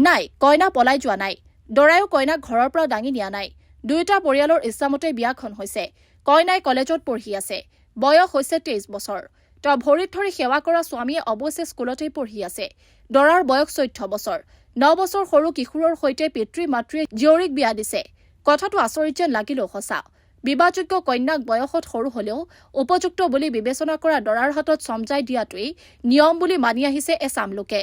নাই কইনা পলাই যোৱা নাই দৰায়ো কইনাক ঘৰৰ পৰা দাঙি নিয়া নাই দুয়োটা পৰিয়ালৰ ইচ্ছামতে বিয়াখন হৈছে কইনাই কলেজত পঢ়ি আছে বয়স হৈছে 23 বছৰ তেওঁ ভৰিত ধৰি সেৱা কৰা স্বামীয়ে অৱশ্যে স্কুলতেই পঢ়ি আছে দৰাৰ বয়স 14 বছৰ 9 বছৰ সৰু কিশোৰৰ সৈতে পিতৃ মাতৃয়ে জীয়ৰীক বিয়া দিছে কথাটো আচৰিত যেন লাগিলেও সঁচা বিবাহযোগ্য কন্যাক বয়সত সৰু হলেও উপযুক্ত বুলি বিবেচনা কৰা দৰাৰ হাতত চমজাই দিয়াটোৱেই নিয়ম বুলি মানি আহিছে এচাম লোকে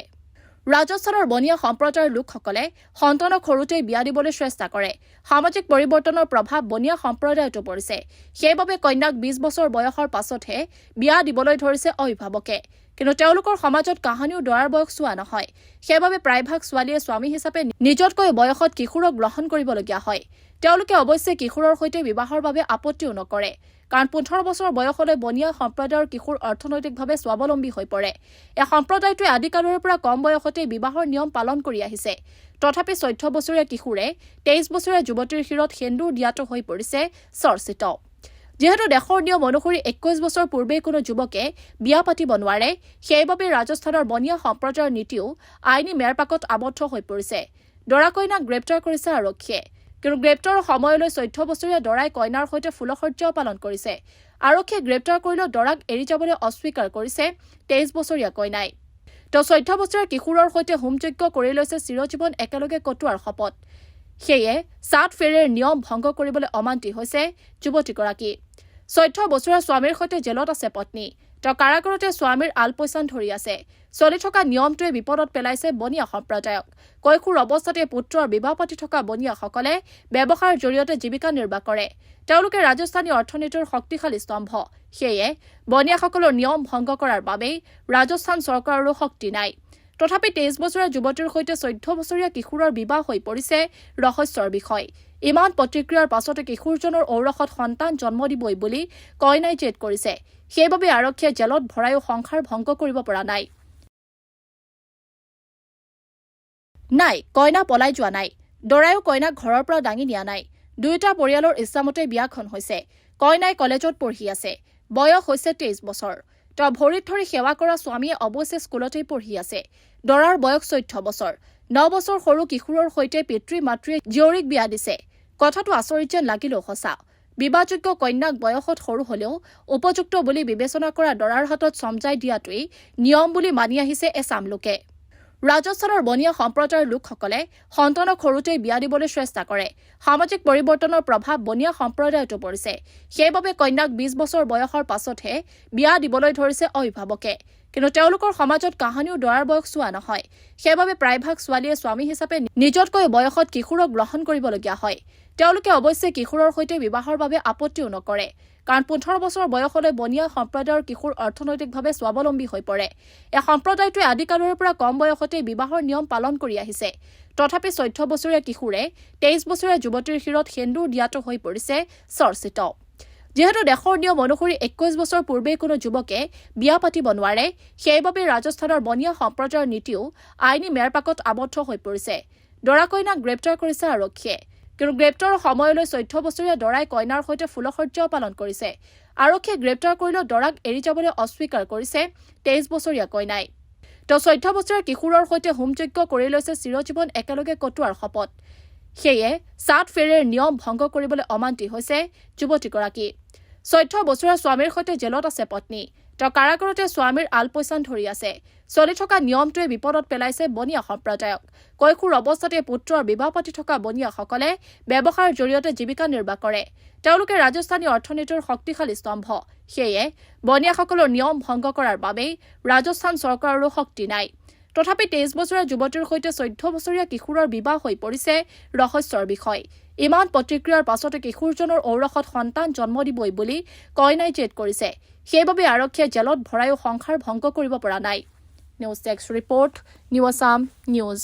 ৰাজস্থানৰ বনিয়া সম্প্ৰদায়ৰ লোকসকলে সন্তানক সৰুতেই বিয়া দিবলৈ চেষ্টা কৰে সামাজিক পৰিৱৰ্তনৰ প্ৰভাৱ বনিয়া সম্প্ৰদায়তো পৰিছে সেইবাবে কন্যাক 20 বছৰ বয়সৰ পাছতহে বিয়া দিবলৈ ধৰিছে অভিভাৱকে কিন্তু তেওঁলোকৰ সমাজত কাহানিও দৰাৰ বয়স চোৱা নহয় সেইবাবে প্ৰায়ভাগ ছোৱালীয়ে স্বামী হিচাপে নিজতকৈ বয়সত কিশোৰক গ্ৰহণ কৰিবলগীয়া হয় তেওঁলোকে অৱশ্যে কিশোৰৰ সৈতে বিবাহৰ বাবে আপত্তিও নকৰে কাৰণ 15 বছৰ বয়সলৈ বনিয়া সম্প্ৰদায়ৰ কিশোৰ অৰ্থনৈতিকভাৱে স্বাৱলম্বী হৈ পৰে এই সম্প্ৰদায়টোৱে আদিকালৰে পৰা কম বয়সতে বিবাহৰ নিয়ম পালন কৰি আহিছে তথাপি 14 বছৰীয়া কিশোৰে 23 বছৰীয়া যুৱতীৰ শিৰত সেন্দুৰ দিয়াটো হৈ পৰিছে চৰ্চিত যেহেতু দেশৰ নিয়ম অনুসৰি 21 বছৰ পূৰ্বে কোনো যুৱকে বিয়া পাতিব নোৱাৰে সেইবাবে ৰাজস্থানৰ বনিয়া সম্প্ৰদায়ৰ নীতিও আইনী মেৰপাকত আবদ্ধ হৈ পৰিছে দৰা কইনাক গ্ৰেপ্তাৰ কৰিছে আৰক্ষীয়ে কিন্তু গ্ৰেপ্তাৰৰ সময়লৈ 14 বছৰীয়া দৰাই কইনাৰ সৈতে ফুলসজ্জাও পালন কৰিছে আৰক্ষীয়ে গ্ৰেপ্তাৰ কৰিলেও দৰাক এৰি যাবলৈ অস্বীকাৰ কৰিছে 23 বছৰীয়া কইনাই তেওঁ 14 বছৰীয়া কিশোৰৰ সৈতে হোমযজ্ঞ কৰি লৈছে চিৰজীৱন একেলগে কটোৱাৰ শপত সেয়ে সাত ফেৰেৰ নিয়ম ভংগ কৰিবলৈ অমান্তি হৈছে যুৱতীগৰাকী 14 বছৰীয়া স্বামীৰ সৈতে জেলত আছে পত্নী তেওঁ কাৰাগাৰতে স্বামীৰ আলপৈচান ধৰি আছে চলি থকা নিয়মটোৱে বিপদত পেলাইছে বনিয়া সম্প্ৰদায়ক কৈশোৰ অৱস্থাতে পুত্ৰৰ বিবাহ পাতি থকা বনিয়াসকলে ব্যৱসায়ৰ জৰিয়তে জীৱিকা নিৰ্বাহ কৰে তেওঁলোকে ৰাজস্থানী অৰ্থনীতিৰ শক্তিশালী স্তম্ভ সেয়ে বনিয়াসকলৰ নিয়ম ভংগ কৰাৰ বাবেই ৰাজস্থান চৰকাৰৰো শক্তি নাই তথাপি 23 বছৰীয়া যুৱতীৰ সৈতে 14 বছৰীয়া কিশোৰৰ বিবাহ হৈ পৰিছে ৰহস্যৰ বিষয় ইমান প্ৰতিক্ৰিয়াৰ পাছতে কিশোৰজনৰ ঔৰসত সন্তান জন্ম দিবই বুলি কইনাই জেদ কৰিছে সেইবাবে আৰক্ষীয়ে জেলত ভৰায়ো সংসাৰ ভংগ কৰিব পৰা নাই নাই কইনা পলাই যোৱা নাই দৰায়ো কইনাক ঘৰৰ পৰা দাঙি নিয়া নাই দুয়োটা পৰিয়ালৰ ইচ্ছামতে বিয়াখন হৈছে কইনাই কলেজত পঢ়ি আছে বয়স হৈছে 23 বছৰ তেওঁ ভৰিত ধৰি সেৱা কৰা স্বামীয়ে অৱশ্যে স্কুলতেই পঢ়ি আছে দৰাৰ বয়স 14 বছৰ 9 বছৰ সৰু কিশোৰৰ সৈতে পিতৃ মাতৃয়ে জীয়ৰীক বিয়া দিছে কথাটো আচৰিত যেন লাগিলেও সঁচা বিবাহযোগ্য কন্যাক বয়সত সৰু হলেও উপযুক্ত বুলি বিবেচনা কৰা দৰাৰ হাতত চমজাই দিয়াটোৱেই নিয়ম বুলি মানি আহিছে এচাম লোকে ৰাজস্থানৰ বনিয়া সম্প্ৰদায়ৰ লোকসকলে সন্তানক সৰুতেই বিয়া দিবলৈ চেষ্টা কৰে সামাজিক পৰিৱৰ্তনৰ প্ৰভাৱ বনিয়া সম্প্ৰদায়তো পৰিছে সেইবাবে কন্যাক 20 বছৰ বয়সৰ পাছতহে বিয়া দিবলৈ ধৰিছে অভিভাৱকে কিন্তু তেওঁলোকৰ সমাজত কাহানিও দৰাৰ বয়স চোৱা নহয় সেইবাবে প্ৰায়ভাগ ছোৱালীয়ে স্বামী হিচাপে নিজতকৈ বয়সত কিশোৰক গ্ৰহণ কৰিবলগীয়া হয় তেওঁলোকে অৱশ্যে কিশোৰৰ সৈতে বিবাহৰ বাবে আপত্তিও নকৰে কাৰণ 15 বছৰ বয়সলৈ বনিয়া সম্প্ৰদায়ৰ কিশোৰ অৰ্থনৈতিকভাৱে স্বাৱলম্বী হৈ পৰে এই সম্প্ৰদায়টোৱে আদিকালৰে পৰা কম বয়সতে বিবাহৰ নিয়ম পালন কৰি আহিছে তথাপি 14 বছৰীয়া কিশোৰে 23 বছৰীয়া যুৱতীৰ শিৰত সেন্দুৰ দিয়াটো হৈ পৰিছে চৰ্চিত যেহেতু দেশৰ নিয়ম অনুসৰি 21 বছৰ পূৰ্বে কোনো যুৱকে বিয়া পাতিব নোৱাৰে সেইবাবে ৰাজস্থানৰ বনিয়া সম্প্ৰদায়ৰ নীতিও আইনী মেৰপাকত আবদ্ধ হৈ পৰিছে দৰা কইনাক গ্ৰেপ্তাৰ কৰিছে আৰক্ষীয়ে কিন্তু গ্ৰেপ্তাৰৰ সময়লৈ 14 বছৰীয়া দৰাই কইনাৰ সৈতে ফুলসজ্জাও পালন কৰিছে আৰক্ষীয়ে গ্ৰেপ্তাৰ কৰিলেও দৰাক এৰি যাবলৈ অস্বীকাৰ কৰিছে 23 বছৰীয়া কইনাই তেওঁ 14 বছৰীয়া কিশোৰৰ সৈতে হোমযজ্ঞ কৰি লৈছে চিৰজীৱন একেলগে কটোৱাৰ শপত সেয়ে সাত ফেৰেৰ নিয়ম ভংগ কৰিবলৈ অমান্তি হৈছে যুৱতীগৰাকী 14 বছৰীয়া স্বামীৰ সৈতে জেলত আছে পত্নী তেওঁ কাৰাগাৰতে স্বামীৰ আলপৈচান ধৰি আছে চলি থকা নিয়মটোৱে বিপদত পেলাইছে বনিয়া সম্প্ৰদায়ক কৈশোৰ অৱস্থাতে পুত্ৰৰ বিবাহ পাতি থকা বনিয়াসকলে ব্যৱসায়ৰ জৰিয়তে জীৱিকা নিৰ্বাহ কৰে তেওঁলোকে ৰাজস্থানী অৰ্থনীতিৰ শক্তিশালী স্তম্ভ সেয়ে বনিয়াসকলৰ নিয়ম ভংগ কৰাৰ বাবেই ৰাজস্থান চৰকাৰৰো শক্তি নাই তথাপি 23 বছৰীয়া যুৱতীৰ সৈতে 14 বছৰীয়া কিশোৰৰ বিবাহ হৈ পৰিছে ৰহস্যৰ বিষয় ইমান প্ৰতিক্ৰিয়াৰ পাছতে কিশোৰজনৰ ঔৰসত সন্তান জন্ম দিবই বুলি কইনাই জেদ কৰিছে সেইবাবে আৰক্ষীয়ে জেলত ভৰায়ো সংসাৰ ভংগ কৰিব পৰা নাই news desk report new Assam news